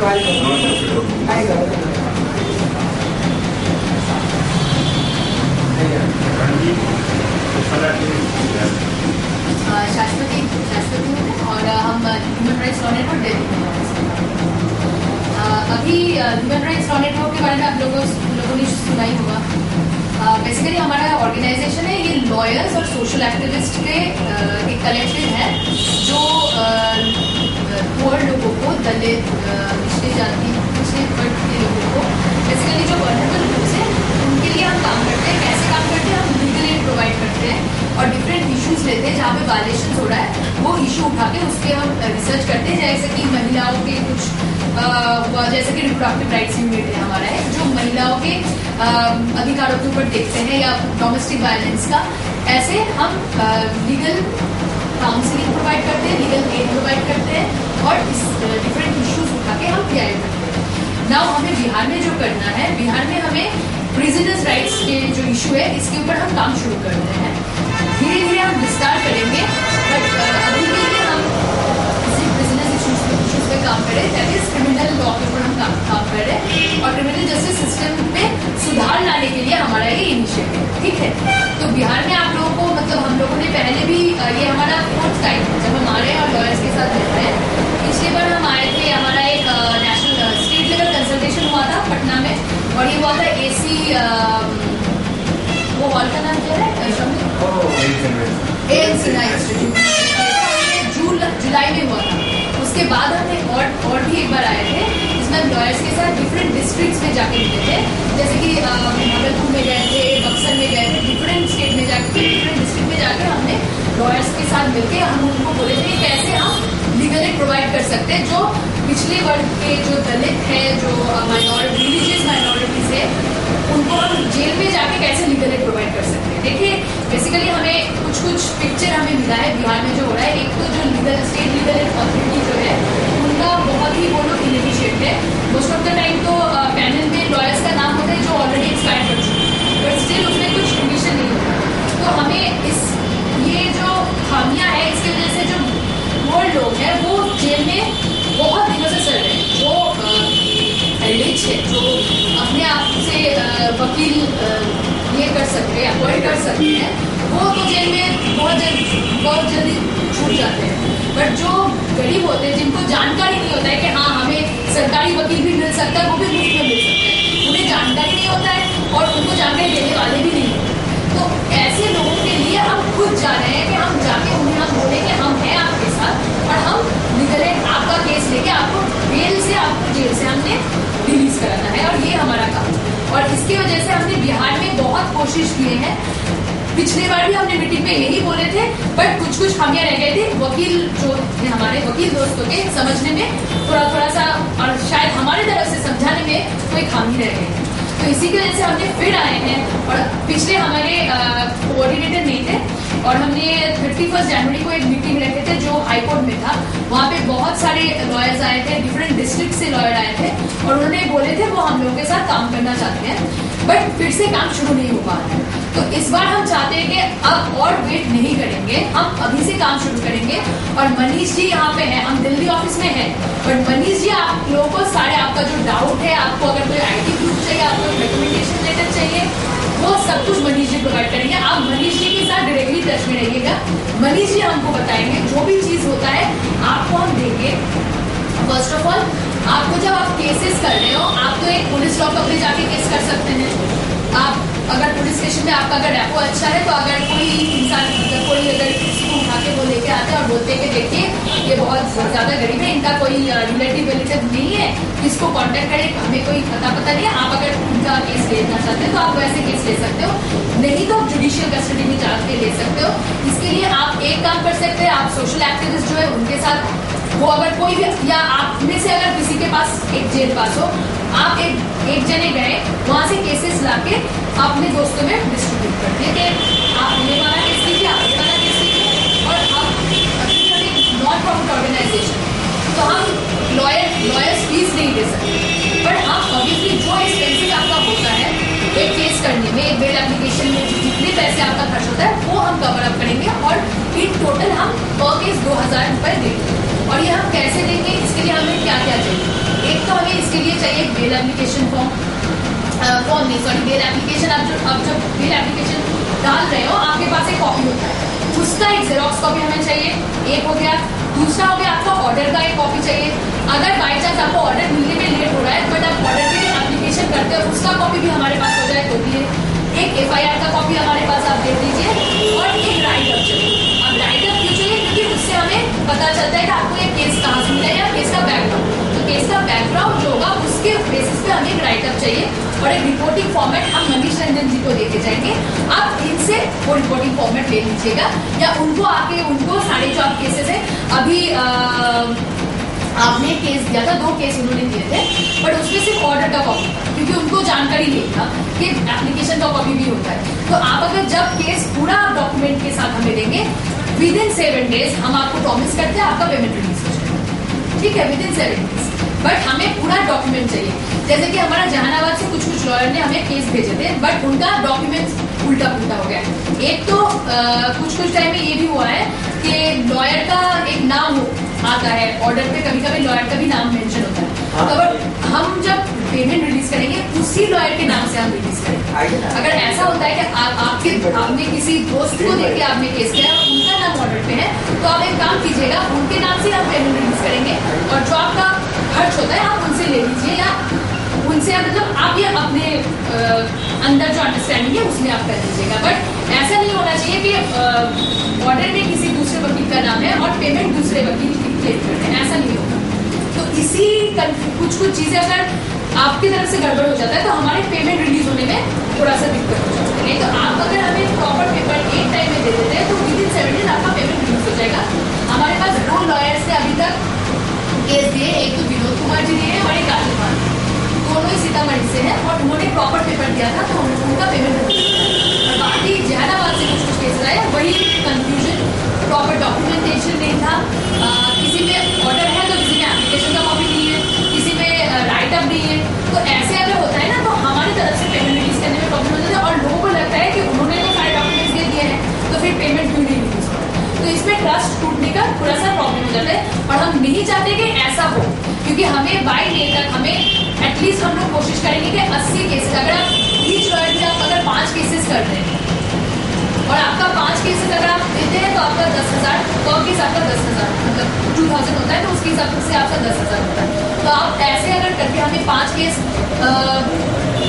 शाश्वती और हम human rights law network Delhi में। अभी ह्यूमन राइट्स लॉ नेटवर्क के बारे में आप लोगों ने सुना ही होगा। बेसिकली हमारा ऑर्गेनाइजेशन है, ये लॉयर्स और सोशल एक्टिविस्ट के एक कलेक्टिव है जो पुअर लोगों को, दलित, पिछड़े जाति, पिछड़े वर्ग के लोगों को, बेसिकली जो वल्नरेबल ग्रुप्स हैं उनके लिए हम काम करते हैं। कैसे काम करते हैं? हम लीगल एड प्रोवाइड करते हैं और डिफरेंट इश्यूज लेते हैं जहाँ पे वायलेशन हो रहा है, वो इशू उठा के उस पर हम रिसर्च करते हैं। जैसे कि महिलाओं के कुछ जैसे कि रिप्रोडक्टिव राइट्स यूनिट है हमारा है, जो महिलाओं के अधिकारों के ऊपर देखते हैं, या डोमेस्टिक वायलेंस का। ऐसे हम लीगल काउंसलिंग प्रोवाइड करते हैं, लीगल एड प्रोवाइड करते हैं और इस डिफरेंट इश्यूज उठा के हम पीआई करते हैं। नाउ हमें बिहार में जो करना है, बिहार में हमें प्रिजनर्स राइट्स के जो इशू है इसके ऊपर हम काम शुरू करते हैं। धीरे धीरे हम विस्तार करेंगे, बट अभी के लिए हम किसी प्रिजनर्स इश्यूज पे काम करें, दैट इज क्रिमिनल लॉ के ऊपर हम काम कर रहे हैं और क्रिमिनल जस्टिस सिस्टम में सुधार लाने के लिए हमारा ये इनिशिएटिव, ठीक है। तो बिहार में आप लोगों को, मतलब हम लोगों ने पहले भी, ये हमारा फोर्थ टाइम है जब हम आ रहे हैं और लॉयर्स के साथ मिल रहे हैं। पिछली बार हम आए थे, हमारा एक नेशनल स्टेट लेवल कंसल्टेशन हुआ था पटना में, और ये हुआ था एसी, वो हॉल का नाम क्या है, जुलाई में हुआ था। उसके बाद हमने और भी एक बार आए थे, जिसमें हम लॉयर्स के साथ डिफरेंट डिस्ट्रिक्ट्स में जाके मिले थे। जैसे कि भागलपुर में गए थे, बक्सर में गए थे, डिफरेंट स्टेट में जाके, डिफरेंट डिस्ट्रिक्ट में जाकर हमने लॉयर्स के साथ मिलकर हम उनको बोले थे कैसे हम लीगल एड प्रोवाइड कर सकते हैं, जो पिछले वर्ग के, जो दलित है, जो माइनॉरिटी, रिलीजियस माइनॉरिटीज है, उनको हम जेल में जाके कैसे लीगल एड प्रोवाइड कर सकते हैं। देखिए, बेसिकली हमें कुछ पिक्चर हमें मिला है बिहार में जो हो रहा है। एक तो जो स्टेट लीगल एड अथॉरिटी जो है उनका बहुत ही वो लोग इनिशिएट है। मोस्ट ऑफ द टाइम तो पैनल में लॉयर्स का नाम होता है जो ऑलरेडी एक्सपायर कर चुके हैं, बट स्टिल उसमें कुछ कंडीशन नहीं होता। तो हमें ये जो खामियां है, इसकी वजह से जो वो लोग हैं वो जेल में बहुत दिनों से चल रहे हैं, जो रिच है, जो अपने आप से वकील ये कर सकते हैं, अपॉइंट कर सकते हैं, वो तो जेल में बहुत जल्दी छूट जाते हैं। बट जो गरीब होते हैं, जिनको जानकारी नहीं होता है कि हाँ हमें सरकारी वकील भी मिल सकता है, वो भी मुफ्त में मिल सकता है, उन्हें जानकारी नहीं होता है और उनको जानकारी देने वाले भी नहीं होते। तो ऐसे लोगों के लिए हम खुद जा रहे हैं कि हम जाके उन्हें हम बोले कि हम हैं आपके साथ और हम लीगल एड आपका केस लेके आपको बेल से, आपको जेल से हमने रिलीज कराना है, और ये हमारा काम। और इसकी वजह से हमने बिहार में बहुत कोशिश किए हैं। पिछले बार भी हमने मीटिंग में यही बोले थे, बट कुछ खामियां रह गए थे। वकील जो थे हमारे, वकील दोस्तों के समझने में थोड़ा सा, और शायद हमारी तरफ से समझाने में कोई खामी रह गई। तो इसी की वजह से हमने फिर आए हैं, और पिछले हमारे कोऑर्डिनेटर नहीं थे, और हमने 31 जनवरी को एक मीटिंग रखे थे जो हाईकोर्ट में था। वहाँ पे बहुत सारे लॉयर्स आए थे, डिफरेंट डिस्ट्रिक्ट से लॉयर आए थे, और उन्होंने बोले थे वो हम लोगों के साथ काम करना चाहते हैं, बट फिर से काम शुरू नहीं हो पा रहा है। तो इस बार हम चाहते हैं कि अब और वेट नहीं करेंगे, हम अभी से काम शुरू करेंगे। और मनीष जी यहाँ पे हैं, हम दिल्ली ऑफिस में हैं, बट मनीष जी आप लोगों को सारे, आपका जो डाउट है, आपको अगर कोई आईटी प्रूफ चाहिए, आपको रिकमेंडेशन लेटर चाहिए, वो सब कुछ मनीष जी प्रोवाइड करेंगे। आप मनीष जी के साथ डायरेक्टली टच में रहिएगा, मनीष जी हमको बताएंगे जो भी चीज होता है आपको हम देंगे। फर्स्ट ऑफ ऑल, आपको जब आप केसेस कर रहे हो, आप तो एक पुलिस लॉकअप में जाके केस कर सकते हैं। आप अगर पुलिस स्टेशन में आपका अगर रेपो अच्छा है, तो अगर कोई इंसान, कोई अगर किसी को उठा के वो लेके आते हैं और बोलते हैं कि देखिए ये बहुत ज्यादा गरीब है, इनका कोई रिलेटिव नहीं है, इसको कांटेक्ट करें, हमें कोई पता नहीं है, आप अगर उनका केस लेना चाहते हैं तो आप वैसे केस ले सकते हो, नहीं तो जुडिशियल कस्टडी में जाके ले सकते हो। इसके लिए आप एक काम कर सकते हैं, आप सोशल एक्टिविस्ट जो है उनके साथ, वो अगर कोई भी, या आप में से अगर किसी के पास एक जेल पास हो, आप एक जने गए वहां से केसेस लाके अपने दोस्तों में डिस्ट्रीब्यूट कर दिए कि आपने वाला केस लीजिए, आपने वाला केस लीजिए। और हम नॉन प्रॉफिट ऑर्गेनाइजेशन, तो हम लॉयर्स फीस नहीं दे सकते, पर हम ऑब्वियसली जो एक्सपेंसिव आपका होता है एक केस करने में, एक बेल एप्लीकेशन में जितने पैसे आपका खर्च होता है वो हम कवर अप करेंगे, और इन टोटल हम पर केस 2000 रुपए देंगे। और ये हम कैसे देंगे, इसके लिए हमें क्या क्या चाहिए? एक तो उसके लिए चाहिए बेल एप्लीकेशन फॉर्म नहीं सॉरी बेल एप्लीकेशन। आप जब बेल एप्लीकेशन डाल रहे हो आपके पास एक कॉपी होता है, उसका एक जेरोक्स कॉपी हमें चाहिए, एक हो गया। दूसरा हो गया आपका ऑर्डर का एक कॉपी चाहिए। अगर बाई चांस आपको ऑर्डर मिलने में लेट हो रहा है बट आप ऑर्डर के लिए एप्लीकेशन करते हो उसका कॉपी भी हमारे पास हो जाए तो भी है। एक FIR का कॉपी हमारे पास आप दे दीजिए और एक राइटअप चाहिए। अब राइटअप क्यों चाहिए? क्योंकि उससे हमें पता चलता है कि आपको ये केस कहाँ से मिला है या केस का बैकग्राउंड। तो केस का बैकग्राउंड जो होगा उसके बेसिस पे हमें एक राइटअप चाहिए और एक रिपोर्टिंग फॉर्मेट हम मनीष रंजन जी को देके जाएंगे। आप इनसे वो रिपोर्टिंग फॉर्मेट ले लीजिएगा या उनको आके उनको सारे जो आप केसेस है अभी आपने केस दिया था, 2 केस उन्होंने दिए थे बट उसमें सिर्फ ऑर्डर का कॉपी क्योंकि उनको जानकारी नहीं था कि एप्लीकेशन का कॉपी भी होता है। तो आप अगर जब केस पूरा डॉक्यूमेंट के साथ हमें देंगे विदिन 7 डेज हम आपको प्रॉमिस करते हैं आपका पेमेंट रिलीज हो जाएगा, ठीक है, विदिन 7 डेज। बट हमें पूरा डॉक्यूमेंट चाहिए। जैसे कि हमारा जहानाबाद से कुछ लॉयर ने हमें केस भेजे थे बट उनका डॉक्यूमेंट उल्टा पुल्टा हो गया। एक तो कुछ टाइम में ये भी हुआ है कि लॉयर का एक नाम आता है ऑर्डर पे, कभी कभी लॉयर का भी नाम मेंशन होता है। तो हम जब पेमेंट रिलीज करेंगे उसी लॉयर के नाम से हम रिलीज करेंगे। अगर ऐसा होता है कि आपने किसी दोस्त को देके आपने केस किया और उनका नाम ऑर्डर पे है तो आप एक काम कीजिएगा उनके नाम से हम पेमेंट रिलीज करेंगे और जो आपका खर्च होता है आप उनसे ले लीजिए या उनसे मतलब आप ये अपने अंदर जो अंडरस्टैंडिंग है उसमें आप कर लीजिएगा। बट ऐसा नहीं होना चाहिए कि ऑर्डर में किसी दूसरे वकील का नाम है और पेमेंट दूसरे वकील की क्लेम कर रहे हैं, ऐसा नहीं होगा। तो इसी कुछ चीजें अगर आपकी तरफ से गड़बड़ हो जाता है तो हमारे पेमेंट रिलीज होने में थोड़ा सा दिक्कत हो जाती है। नहीं तो आप अगर हमें प्रॉपर पेपर एक टाइम में दे देते हैं तो विदिन 7 डेज आपका पेमेंट रिलीज हो जाएगा। हमारे पास 2 लॉयर्स ने अभी तक केस दिए, एक तो विनोद कुमार जी दिए और एक आदिल खान, दोनों ही सीतामढ़ी से हैं और उन्होंने प्रॉपर पेपर दिया था तो उनका पेमेंट हो गया। और बाकी जहानाबाद से कुछ केस आए वही कंफ्यूजन, प्रॉपर डॉक्यूमेंटेशन नहीं था, किसी में ऑर्डर है तो किसी में एप्लीकेशन का कॉपी नहीं है, किसी में राइटअप नहीं है। तो ऐसे अगर होता है ना तो हमारी तरफ से पेमेंट रिलीज करने में प्रॉब्लम हो जाती है और लोगों को लगता है कि उन्होंने तो सारे डॉक्यूमेंट्स दे दिए हैं तो फिर पेमेंट क्यों नहीं रिलीज हो। तो इसमें ट्रस्ट टूटने का थोड़ा सा प्रॉब्लम हो जाता है और हम नहीं चाहते कि ऐसा हो क्योंकि हमें बाय डे तक हमें एटलीस्ट हम लोग कोशिश करेंगे कि 80 केसेस अगर आप ईच लॉयर से आप अगर 5 केसेस कर रहे हैं और आपका 5 केसेस अगर आप देते हैं तो आपका 10,000 तो केस आपका 10,000 मतलब 2,000 होता है तो उसके हिसाब से आपका 10,000 होता है। तो आप ऐसे अगर करके हमें 5 केस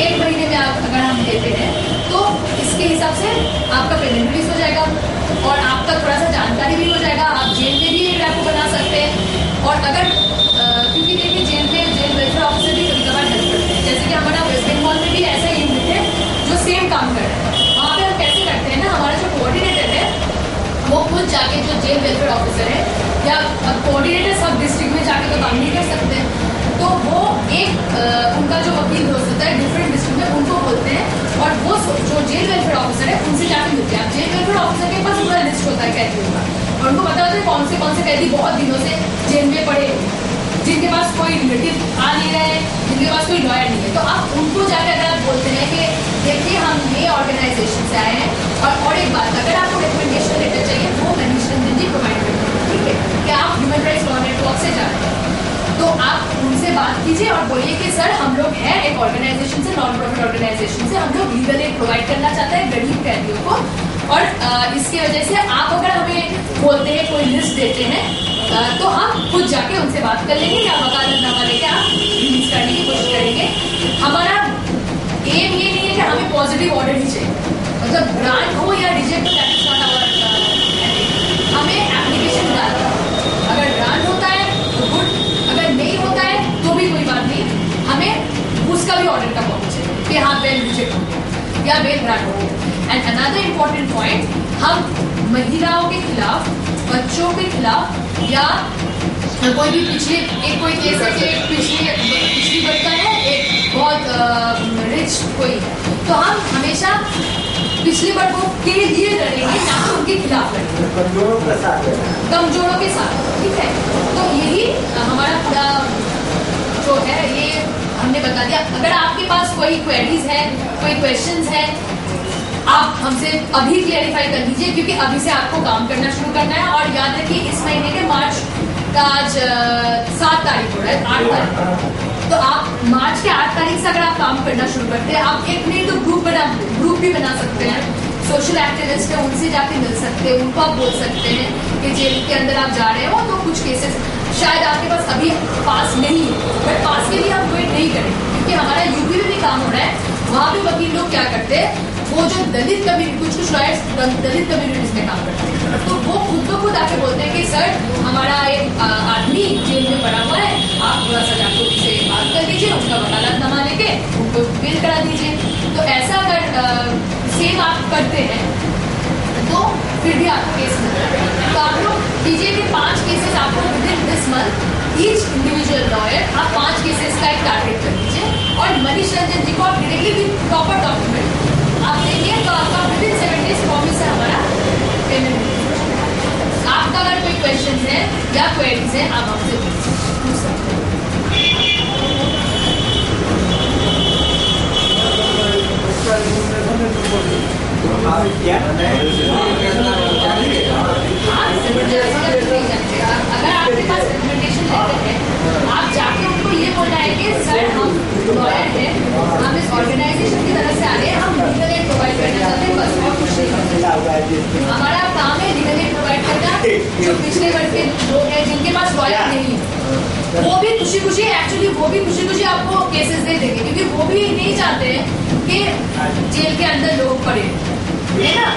1 महीने में अगर हम देते हैं तो इसके हिसाब से आपका पेमेंट रिलीज हो जाएगा और आपका थोड़ा सा जानकारी भी हो जाएगा। आप जेल में भी एक रैपो बना सकते हैं और अगर क्योंकि देखिए जेल वेलफेयर ऑफिसर भी कभी कभार हेल्प करते हैं, जैसे कि हमारा वेस्ट बंगाल में भी ऐसा यूनिट है जो सेम काम कर रहे हैं। वहाँ पे हम कैसे करते हैं ना, हमारा जो कोऑर्डिनेटर है वो खुद जाके जो जेल वेलफेयर ऑफिसर है या कोऑर्डिनेटर सब डिस्ट्रिक्ट में जाके तो काम नहीं कर सकते तो वो एक उनका जो वकील दोस्त होता है डिफरेंट डिस्ट्रिक्ट में उनको बोलते हैं और वो जो जेल वेलफेयर ऑफिसर है उनसे जाके मिलते हैं। जेल वेलफेयर ऑफिसर के पास पूरा लिस्ट होता है कैदियों का और उनको पता होता है कौन से कैदी बहुत दिनों से जेल में पड़े जिनके पास कोई रिलेटिव आ नहीं रहे, जिनके पास कोई लॉयर नहीं है। तो आप उनको जाकर अगर आप बोलते हैं कि देखिए हम ये ऑर्गेनाइजेशन से आए हैं और एक बात अगर आपको रिकमेंडेशन लेटर चाहिए वो मनीष रंजन जी प्रोवाइड करते हैं, ठीक है, कि आप ह्यूमन राइट्स लॉ नेटवर्क से जा रहे हैं तो आप उनसे बात कीजिए और बोलिए कि सर हम लोग हैं एक ऑर्गेनाइजेशन से, नॉन प्रॉफिट ऑर्गेनाइजेशन से, हम लोग लीगल एड प्रोवाइड करना चाहते हैं गरीब कैदियों को और इसकी वजह से आप अगर हमें बोलते हैं कोई लिस्ट देते हैं तो हम खुद जाके उनसे बात कर लेंगे या वकालतनामा लेके आप रिलीज करने की कोशिश करेंगे। हमारा एम ये नहीं है कि हमें पॉजिटिव ऑर्डर ही चाहिए, मतलब ग्रांट हो या रिजेक्ट हो हमें एप्लीकेशन डालना, अगर ग्रांट होता है तो गुड, अगर नहीं होता है तो भी कोई बात नहीं, हमें उसका भी ऑर्डर का कॉपी चाहिए कि हाँ बेल रिजेक्ट हो गया या बेल ग्रांट हो गया। एंड अनदर इम्पॉर्टेंट पॉइंट, हम महिलाओं के खिलाफ, बच्चों के खिलाफ या कोई भी कोई केस है कि पिछली बच्चा है एक बहुत रिच कोई, तो हम हमेशा पिछली वर्गों के लिए लड़ेंगे ना कि उनके खिलाफ लड़ेंगे, कमजोरों के साथ, ठीक है। तो यही हमारा पूरा जो है ये हमने बता दिया। अगर आपके पास कोई क्वेरीज है, कोई क्वेश्चंस है, आप हमसे अभी क्लियरिफाई कर लीजिए क्योंकि अभी से आपको काम करना शुरू करना है। और याद रखिए इस महीने के मार्च का आज 7 तारीख हो रहा है, 8 तारीख तो आप मार्च के 8 तारीख से अगर आप काम करना शुरू करते हैं, आप एक नहीं तो ग्रुप भी बना सकते हैं। सोशल एक्टिविस्ट है, उनसे जाके मिल सकते हैं, उनको आप बोल सकते हैं कि जेल के अंदर आप जा रहे हो तो कुछ केसेस शायद आपके पास अभी पास नहीं है, बट पास के लिए आप वेट नहीं करें, क्योंकि हमारा यूपी में भी काम हो रहा है। वहाँ पे वकील लोग क्या करते हैं, वो जो दलित कम्युनिटी, कुछ लॉयर्स दलित कम्युनिटीज में काम करते हैं, तो वो खुद आके बोलते हैं कि सर हमारा एक आदमी जेल में पड़ा हुआ है, आप थोड़ा सा जाकर उससे बात कर लीजिए, उसका वकालतनामा लेके उनको बेल करा दीजिए। तो ऐसा अगर सेम आप करते हैं तो फिर भी आपको केस मिल रहा है। तो आप लोग कीजिए कि 5 केसेस आपको within this month each individual lawyer आप 5 केसेस का एक टारगेट कर दीजिए, और मनीष रंजन जी को आप डायरेक्टली भी प्रॉपर डॉक्यूमेंट आप देंगे तो आपका विदिन 7 डेज प्रॉमिस है हमारा पेमेंट। आपका अगर कोई क्वेश्चन है या क्वेरीज है आप हमसे पूछ सकते हैं। अगर आपके पास रिकमेंडेशन लेटर है, आप जाके उनको ये बोलना है कि सर हम लॉयर हैं, हम इस ऑर्गेनाइजेशन की तरफ से आ रहे हैं, हम लीगल एड प्रोवाइड करना चाहते हैं, बस और कुछ नहीं करते। हमारा काम है लीगल एड प्रोवाइड करना। जो पिछले वर्ग के लोग हैं जिनके पास लॉयर नहीं है, वो भी खुशी खुशी आपको केसेस दे देंगे, क्योंकि वो भी नहीं चाहते हैं कि जेल के अंदर लोग पड़े, है ना।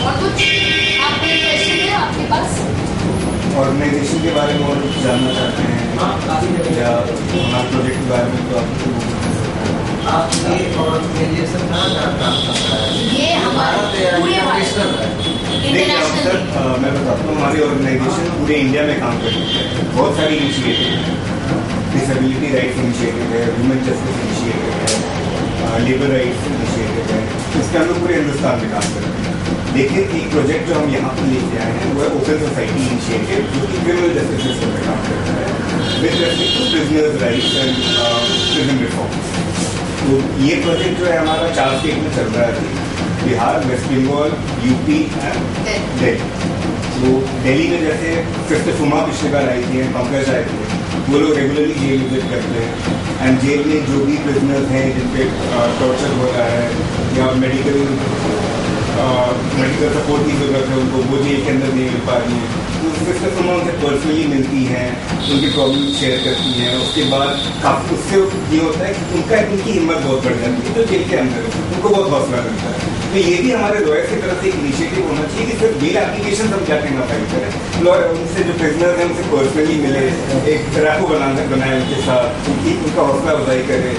और कुछ आपके क्वेश्चन है आपके पास? ऑर्गेनाइजेशन के बारे में और कुछ जानना चाहते हैं या हमारे प्रोजेक्ट के बारे में? तो आप ये ऑर्गेनाइजेशन ये हमारा पूरे इंटरनेशनल, मैं बताता हूँ, हमारी ऑर्गेनाइजेशन पूरे इंडिया में काम करती है। बहुत सारी इनिशिएटिव है, डिसेबिलिटी राइट्स इनिशिएटिव है, वुमेन जस्टिस इनिशिएटिव है, लेबर राइट्स इनिशिएटिव है, इसके हम लोग पूरे हिंदुस्तान में काम करते हैं। लेकिन एक प्रोजेक्ट जो हम यहाँ पर लेके आए हैं वो है ओपन सोसाइटी इनिशिएटिव, जो कि क्रिमिनल जस्टिस सिस्टम में काम करता है with respect to prisoners rights and prison reforms. तो ये प्रोजेक्ट जो है हमारा 4 स्टेट में चल रहा है, बिहार, वेस्ट बंगाल, यूपी एंड दिल्ली। तो दिल्ली में जैसे सिस्टर सुमा पिछले बार आई थी, पंकज आए थे, वो लोग रेगुलरली जेल विजिट करते हैं, एंड जेल में जो भी प्रिजनर्स हैं जिन पे टॉर्चर हो रहा है या मेडिकल सपोर्ट की जरूरत है उनको, वो जेल के अंदर नहीं मिल पा रही है, तो सिस्टर सुमा उनसे पर्सनली मिलती हैं, उनकी प्रॉब्लम शेयर करती हैं। उसके बाद काफ़ी उससे ये होता है कि उनकी हिम्मत बहुत बढ़ जाती है, तो जेल के अंदर उनको बहुत हौसला मिलता है। तो ये भी हमारे लॉयर की तरफ से एक इनिशिएटिव होना चाहिए कि सिर्फ बेल एप्लीकेशन हम जाके ना फाइल करें, लॉयर उनसे जो प्रिजनर्स हैं उनसे पर्सनली मिले, एक रैपो बनाए उनके साथ, उनका हौसला अफजाई करे,